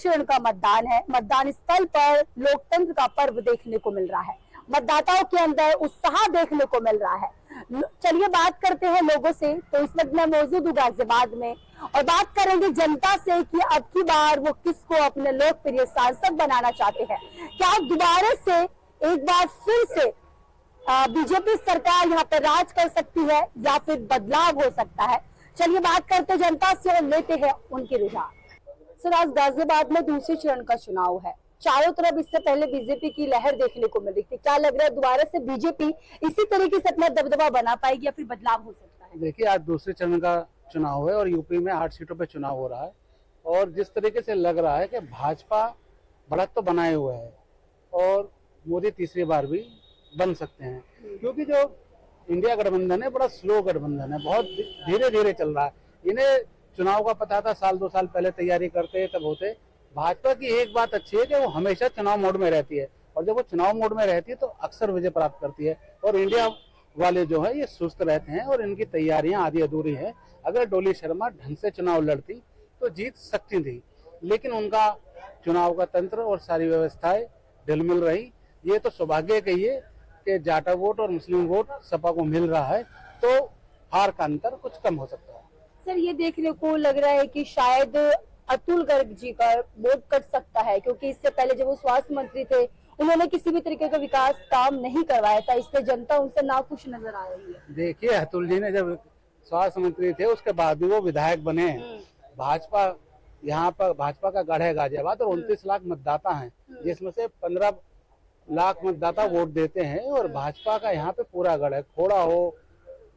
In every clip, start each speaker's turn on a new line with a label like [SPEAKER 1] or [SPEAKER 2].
[SPEAKER 1] चरण का मतदान है। मतदान स्थल पर लोकतंत्र का पर्व देखने को मिल रहा है। मतदाताओं के अंदर उत्साह देखने को मिल रहा है। चलिए बात करते हैं लोगों से। तो इस वक्त मैं मौजूद हूँ गाजियाबाद में और बात करेंगे जनता से कि अब की बार वो किसको अपने लोकप्रिय सांसद बनाना चाहते हैं। क्या दोबारा से एक बार फिर से बीजेपी सरकार यहाँ पर राज कर सकती है या फिर बदलाव हो सकता है। चलिए बात करते जनता से और लेते हैं उनके रुझान। सर, आज गाजियाबाद में दूसरे चरण का चुनाव है। चारों तरफ इससे पहले बीजेपी की लहर देखने को मिल रही थी। क्या लग रहा है दोबारा से बीजेपी इसी तरीके से अपना दबदबा बना पाएगी या फिर बदलाव हो सकता है?
[SPEAKER 2] देखिए, आज दूसरे चरण का चुनाव है और यूपी में 8 सीटों पे चुनाव हो रहा है और जिस तरीके से लग रहा है कि भाजपा बढ़त तो बनाए हुए है और मोदी तीसरी बार भी बन सकते हैं, क्योंकि जो इंडिया गठबंधन है बड़ा स्लो गठबंधन है, बहुत धीरे धीरे चल रहा है। इन्हें चुनाव का पता था, 1-2 साल पहले तैयारी करते तब होते। भाजपा की एक बात अच्छी है कि वो हमेशा चुनाव मोड में रहती है और जब वो चुनाव मोड में रहती है तो अक्सर विजय प्राप्त करती है। और इंडिया वाले जो है ये सुस्त रहते हैं और इनकी तैयारियां आधी अधूरी है। अगर डोली शर्मा ढंग से चुनाव लड़ती तो जीत सकती थी, लेकिन उनका चुनाव का तंत्र और सारी व्यवस्थाएं ढिलमिल रही। ये तो सौभाग्य कहिए कि जाटा वोट और मुस्लिम वोट सपा को मिल रहा है, तो हार का अंतर कुछ कम हो सकता है।
[SPEAKER 1] सर, ये देखने को लग रहा है कि शायद अतुल गर्ग जी का वोट कट सकता है, क्योंकि इससे पहले जब वो स्वास्थ्य मंत्री थे उन्होंने किसी भी तरीके का विकास काम नहीं करवाया था, इसलिए जनता उनसे नाखुश नजर आ रही है।
[SPEAKER 2] देखिए, अतुल जी ने जब स्वास्थ्य मंत्री थे उसके बाद भी वो विधायक बने। भाजपा यहाँ पर भाजपा का गढ़ है गाजियाबाद और 29 लाख मतदाता हैं, जिसमें से 15 लाख मतदाता वोट देते हैं और भाजपा का यहाँ पे पूरा गढ़ है। खोड़ा हो,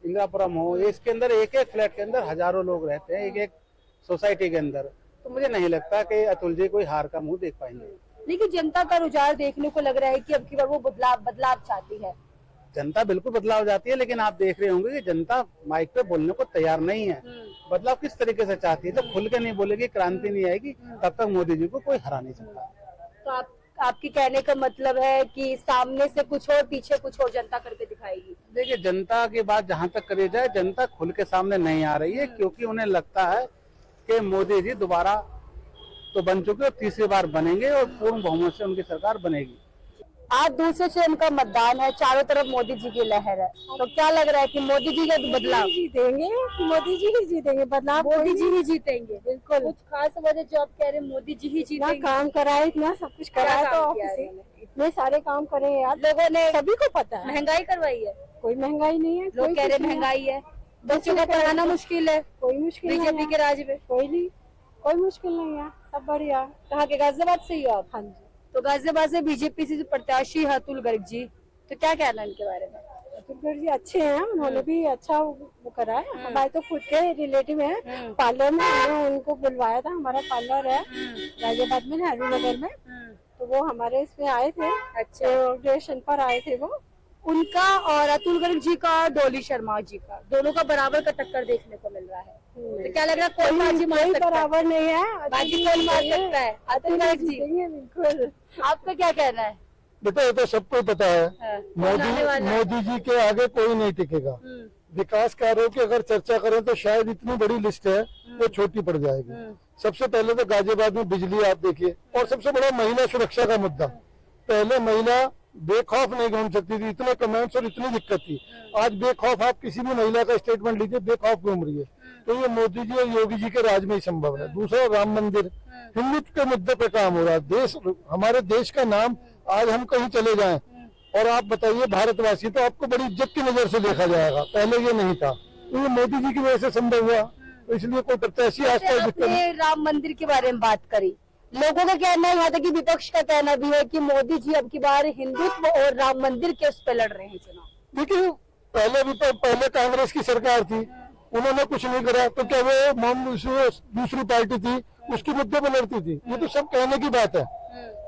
[SPEAKER 2] इंदिरापुरम हो, इसके अंदर एक एक फ्लैट के अंदर हजारों लोग रहते हैं, एक एक सोसाइटी के अंदर। तो मुझे नहीं लगता कि अतुल जी कोई हार का मुंह देख पाएंगे।
[SPEAKER 1] लेकिन जनता का रुझान देखने को लग रहा है कि अब की बार वो बदलाव चाहती है।
[SPEAKER 2] जनता बिल्कुल बदलाव जाती है, लेकिन आप देख रहे होंगे कि जनता माइक पे बोलने को तैयार नहीं है। बदलाव किस तरीके से चाहती है? जब खुल के नहीं बोलेगी, क्रांति नहीं आएगी, तब तक मोदी जी को कोई हरा नहीं सकता।
[SPEAKER 1] तो आपके कहने का मतलब है कि सामने से कुछ और पीछे कुछ और जनता करके दिखाएगी?
[SPEAKER 2] देखिए, जनता की बात जहाँ तक करी जाए, जनता खुल के सामने नहीं आ रही है, क्योंकि उन्हें लगता है कि मोदी जी दोबारा तो बन चुके और तीसरी बार बनेंगे और पूर्ण बहुमत से उनकी सरकार बनेगी।
[SPEAKER 1] आज दूसरे चरण का मतदान है, चारों तरफ मोदी जी की लहर है, तो क्या लग रहा है कि मोदी जी का बदलाव
[SPEAKER 3] जीतेंगे? मोदी जी ही जीतेंगे, बदलाव
[SPEAKER 1] मोदी जी ही जीतेंगे?
[SPEAKER 3] बिल्कुल।
[SPEAKER 1] कुछ खास वजह जो आप कह रहे हैं मोदी जी ही
[SPEAKER 3] इतना
[SPEAKER 1] जीतेंगे?
[SPEAKER 3] काम कराए, इतना सब कुछ कराए, तो ऑफिस इतने सारे काम करे यार,
[SPEAKER 1] लोगों ने
[SPEAKER 3] सभी को पता है।
[SPEAKER 1] महंगाई करवाई है,
[SPEAKER 3] कोई महंगाई नहीं है,
[SPEAKER 1] लोग कह रहे महंगाई है, बच्चों को पढ़ाना मुश्किल है
[SPEAKER 3] कोई मुश्किल
[SPEAKER 1] बीजेपी के राज में।
[SPEAKER 3] कोई नहीं, कोई मुश्किल नहीं है, सब बढ़िया।
[SPEAKER 1] कहाँ के? गाजियाबाद से ही हो आप?
[SPEAKER 3] हाँ जी।
[SPEAKER 1] तो गाजियाबाद से बीजेपी से जो प्रत्याशी है अतुल गर्ग जी, तो क्या कहना है इनके बारे में?
[SPEAKER 3] अतुल गर्ग जी अच्छे हैं, उन्होंने भी अच्छा वो करा है। हमारे तो खुद के रिलेटिव है, पार्लर में हमने उनको बुलवाया था। हमारा पार्लर है गाजियाबाद में, नेहरू नगर में, तो वो हमारे इसमें आए थे।
[SPEAKER 1] अच्छा,
[SPEAKER 3] इनॉग्रेशन पर आए थे वो।
[SPEAKER 1] उनका और अतुल गर्ग जी का, डोली शर्मा जी का, दोनों का बराबर का टक्कर देखने को मिल रहा है। तो क्या लग रहा है कौन बाजी मार सकता है?
[SPEAKER 3] बराबर नहीं है,
[SPEAKER 1] बाजी कौन मार सकता है? अतुल गर्ग जी?
[SPEAKER 3] बिल्कुल।
[SPEAKER 1] आपका क्या कहना है?
[SPEAKER 4] बेटा, ये तो सबको पता है,
[SPEAKER 1] हाँ, कौन आने वाला है?
[SPEAKER 4] मोदी जी के आगे कोई नहीं टिकेगा। विकास कार्यों की अगर चर्चा करें तो शायद इतनी बड़ी लिस्ट है वो छोटी पड़ जाएगी। सबसे पहले तो गाजियाबाद में बिजली आप देखिए, और सबसे बड़ा महिला सुरक्षा का मुद्दा। पहले महिला बेखौफ नहीं घूम सकती थी, इतने कमेंट्स और इतनी दिक्कत थी। आज बेखौफ आप किसी भी महिला का स्टेटमेंट लीजिए, बेखौफ घूम रही है। तो ये मोदी जी और योगी जी के राज में ही संभव है। दूसरा, राम मंदिर, हिंदुत्व के मुद्दे पे काम हो रहा है। देश, हमारे देश का नाम, आज हम कहीं चले जाएं और आप बताइए भारतवासी, तो आपको बड़ी इज्जत की नजर से देखा जाएगा, पहले ये नहीं था। तो ये मोदी जी की वजह से संभव हुआ, तो इसलिए कोई प्रत्याशी आज तक दिक्कत नहीं।
[SPEAKER 1] राम मंदिर के बारे में बात करी, लोगों का कहना है, यहाँ तक कि विपक्ष का कहना भी है कि मोदी जी अब की बार हिंदुत्व और राम मंदिर के उस पे लड़ रहे हैं चुनाव।
[SPEAKER 4] देखिए, पहले कांग्रेस की सरकार थी, उन्होंने कुछ नहीं करा, तो क्या वो दूसरी पार्टी थी उसके मुद्दे पे लड़ती थी? ये तो सब कहने की बात है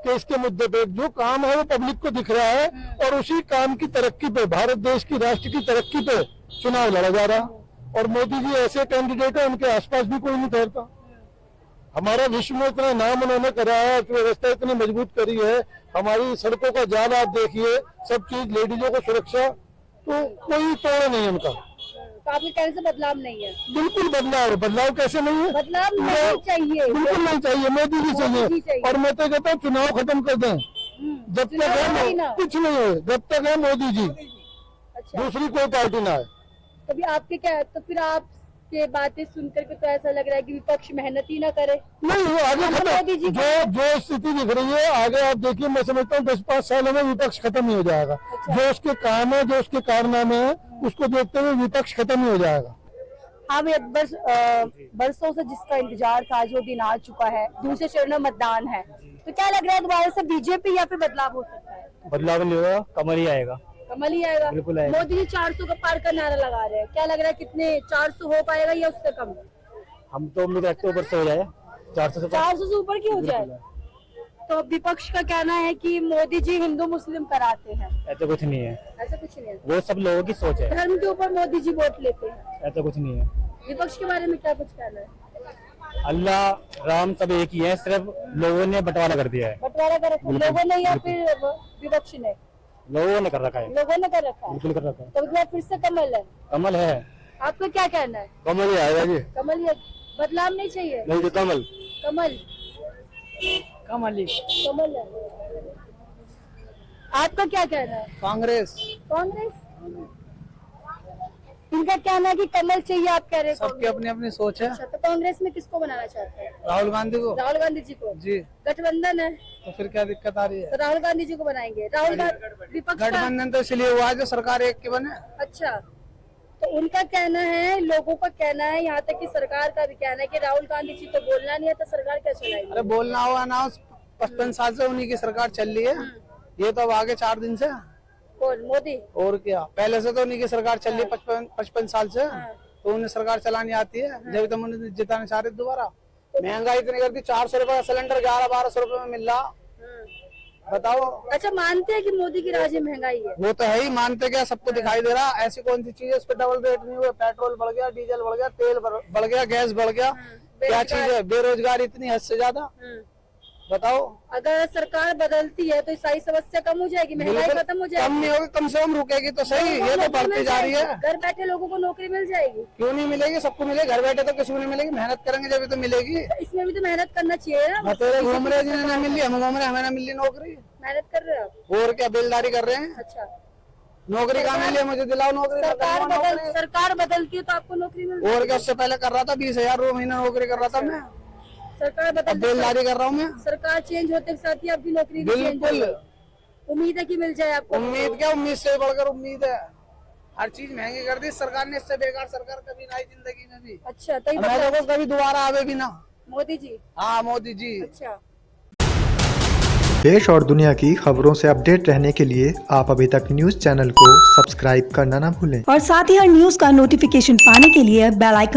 [SPEAKER 4] कि इसके मुद्दे पे जो काम है वो पब्लिक को दिख रहा है और उसी काम की तरक्की पे, भारत देश की राष्ट्र की तरक्की पे चुनाव लड़ा जा रहा। और मोदी जी ऐसे कैंडिडेट है, उनके आसपास भी कोई नहीं ठहरता। हमारा विश्व में इतना नाम उन्होंने करा है, अर्थव्यवस्था इतनी मजबूत करी है, हमारी सड़कों का जाल आप देखिए, सब चीज, लेडीजों को सुरक्षा, तो कोई तोड़ नहीं उनका।
[SPEAKER 1] तो आपके कहने से बदलाव नहीं है?
[SPEAKER 4] बिल्कुल बदलाव है। बदलाव कैसे नहीं है?
[SPEAKER 1] बदलाव नहीं चाहिए,
[SPEAKER 4] बिल्कुल नहीं चाहिए, मोदी जी
[SPEAKER 1] जी चाहिए।
[SPEAKER 4] चाहिए। और मैं तो कहता हूँ चुनाव खत्म कर दें, जब तक
[SPEAKER 1] चुनाव नहीं ना।
[SPEAKER 4] है कुछ नहीं है, जब तक है मोदी जी,
[SPEAKER 1] अच्छा,
[SPEAKER 4] दूसरी कोई पार्टी ना है।
[SPEAKER 1] तभी आपके क्या, तो फिर आपके बातें सुनकर के तो ऐसा लग रहा है कि विपक्ष मेहनत ही ना करे।
[SPEAKER 4] नहीं वो आगे
[SPEAKER 1] मोदी जी
[SPEAKER 4] खत्म, जो स्थिति दिख रही है आगे आप देखिए, मैं समझता हूँ 10-5 सालों में विपक्ष खत्म ही हो जाएगा।
[SPEAKER 1] अच्छा।
[SPEAKER 4] जो उसके काम है, जो उसके कारनामे है, उसको देखते हुए विपक्ष खत्म ही हो जाएगा।
[SPEAKER 1] हाँ भैया, बरसों से जिसका इंतजार था, जो दिन आ चुका है, दूसरे चरण में मतदान है, तो क्या लग रहा है दोबारा से बीजेपी या फिर बदलाव हो सकता है?
[SPEAKER 5] बदलाव नहीं होगा, कमल ही आएगा।
[SPEAKER 1] कमल ही आएगा?
[SPEAKER 5] बिल्कुल आएगा।
[SPEAKER 1] मोदी जी 400 का पार का नारा लगा रहे हैं, क्या लग रहा है कितने 400 हो पाएगा या उससे कम?
[SPEAKER 5] हम तो उम्मीद रखते हैं ऊपर से हो जाए, 400 से
[SPEAKER 1] 400 से ऊपर की हो जाए। तो विपक्ष का कहना है कि मोदी जी हिंदू मुस्लिम कराते हैं।
[SPEAKER 5] ऐसा कुछ नहीं है,
[SPEAKER 1] ऐसा कुछ नहीं है,
[SPEAKER 5] वो सब लोगों की सोच है।
[SPEAKER 1] धर्म के ऊपर मोदी जी वोट लेते हैं।
[SPEAKER 5] ऐसा कुछ नहीं है।
[SPEAKER 1] विपक्ष के बारे में क्या कुछ कहना है?
[SPEAKER 5] अल्लाह राम सब एक ही है, सिर्फ लोगों ने बंटवारा कर दिया है।
[SPEAKER 1] बंटवारा कर रखा है लोगों ने या फिर विपक्ष ने?
[SPEAKER 5] लोगों ने कर रखा है,
[SPEAKER 1] लोगों ने कर रखा है।
[SPEAKER 5] बिल्कुल कर रखा है।
[SPEAKER 1] तो मतलब फिर से कमल है?
[SPEAKER 5] कमल है।
[SPEAKER 1] आपका क्या कहना है?
[SPEAKER 4] कमल ही आएगा जी।
[SPEAKER 1] कमल ये बदलाव नहीं चाहिए?
[SPEAKER 4] नहीं तो कमल।
[SPEAKER 1] कमल
[SPEAKER 5] कमल ही।
[SPEAKER 1] कमल है। आपका क्या कहना है?
[SPEAKER 2] कांग्रेस।
[SPEAKER 1] कांग्रेस? इनका कहना है कि कमल चाहिए, आप कह रहे हैं
[SPEAKER 2] सबकी
[SPEAKER 1] कांग्रेस।
[SPEAKER 2] अपनी अपनी सोच है।
[SPEAKER 1] अच्छा, तो कांग्रेस में किसको बनाना चाहते हैं?
[SPEAKER 2] राहुल गांधी को।
[SPEAKER 1] राहुल गांधी जी को?
[SPEAKER 2] जी।
[SPEAKER 1] गठबंधन है
[SPEAKER 2] तो फिर क्या दिक्कत आ रही है?
[SPEAKER 1] तो राहुल गांधी जी को बनाएंगे। राहुल गांधी विपक्ष का?
[SPEAKER 2] गठबंधन तो इसलिए हुआ है जो सरकार एक की बने।
[SPEAKER 1] अच्छा, तो उनका कहना है, लोगों का कहना है, यहाँ तक कि सरकार का भी कहना है कि राहुल गांधी जी को बोलना नहीं है तो सरकार क्या चलाएगी?
[SPEAKER 2] अरे बोलना हुआ ना, 55 साल से उन्हीं की सरकार चल रही है। ये तो अब आगे 4 दिन से।
[SPEAKER 1] कौन? मोदी?
[SPEAKER 2] और क्या, पहले से तो उन्हीं की सरकार चल रही है 55 साल से।
[SPEAKER 1] हाँ।
[SPEAKER 2] तो उन्हें सरकार चलानी आती है, जब तक उन्हें जिताना चाह रहे दोबारा। महंगाई इतनी कर दी, 400 रुपए का सिलेंडर 1100-1200 रुपए में मिल रहा। बताओ।
[SPEAKER 1] अच्छा, मानते हैं कि मोदी की राज में महंगाई है?
[SPEAKER 2] वो तो है ही, मानते क्या, सबको दिखाई दे रहा। ऐसी कौन सी चीज है उस पर डबल रेट नहीं हुआ? पेट्रोल बढ़ गया, डीजल बढ़ गया, तेल बढ़ गया, गैस बढ़ गया। क्या चीज है? बेरोजगारी इतनी हद से ज्यादा। बताओ।
[SPEAKER 1] अगर सरकार बदलती है तो सारी समस्या कम हो जाएगी, महंगाई खत्म हो
[SPEAKER 2] कम
[SPEAKER 1] जाएगी,
[SPEAKER 2] नहीं होगी, कम से कम रुकेगी तो सही। ये तो बढ़ती जा रही है।
[SPEAKER 1] घर बैठे लोगों को नौकरी मिल जाएगी।
[SPEAKER 2] क्यों नहीं मिलेगी? सबको मिलेगी। घर बैठे तो किसी को नहीं मिलेगी, मेहनत करेंगे जब तो मिलेगी।
[SPEAKER 1] इसमें भी तो मेहनत करना चाहिए ना।
[SPEAKER 2] तेरे घूम रहे जिन्हें नहीं मिली, हम घूम रहे, हमें ना मिली नौकरी।
[SPEAKER 1] मेहनत कर रहे हो आप?
[SPEAKER 2] और क्या, बेलदारी कर रहे हैं।
[SPEAKER 1] अच्छा,
[SPEAKER 2] नौकरी कहाँ मिली है? मुझे दिलाओ नौकरी।
[SPEAKER 1] सरकार बदलती है तो आपको नौकरी मिल
[SPEAKER 2] और क्या, उससे पहले कर रहा था 20,000 महीना नौकरी कर रहा था मैं।
[SPEAKER 1] सरकार
[SPEAKER 2] अब
[SPEAKER 1] बदलती,
[SPEAKER 2] बेलदारी कर रहा हूँ मैं।
[SPEAKER 1] सरकार चेंज होते के साथ ही आपकी नौकरी भी चेंज
[SPEAKER 2] बिल्कुल।
[SPEAKER 1] होगी। उम्मीद है कि मिल जाए आपको।
[SPEAKER 2] उम्मीद क्या, उम्मीद से बढ़कर उम्मीद है। हर चीज महंगी कर दी सरकार ने, इससे बेकार सरकार कभी ना आई जिंदगी में भी।
[SPEAKER 1] अच्छा, तो ये
[SPEAKER 2] मैं
[SPEAKER 1] बदलाव-
[SPEAKER 2] देखो कभी दोबारा आवे भी ना।
[SPEAKER 1] मोदी जी?
[SPEAKER 2] हाँ, मोदी जी।
[SPEAKER 1] अच्छा,
[SPEAKER 6] देश और दुनिया की खबरों से अपडेट रहने के लिए आप अभी तक न्यूज चैनल को सब्सक्राइब करना ना भूलें
[SPEAKER 7] और साथ ही हर न्यूज का नोटिफिकेशन पाने के लिए बेल आइकन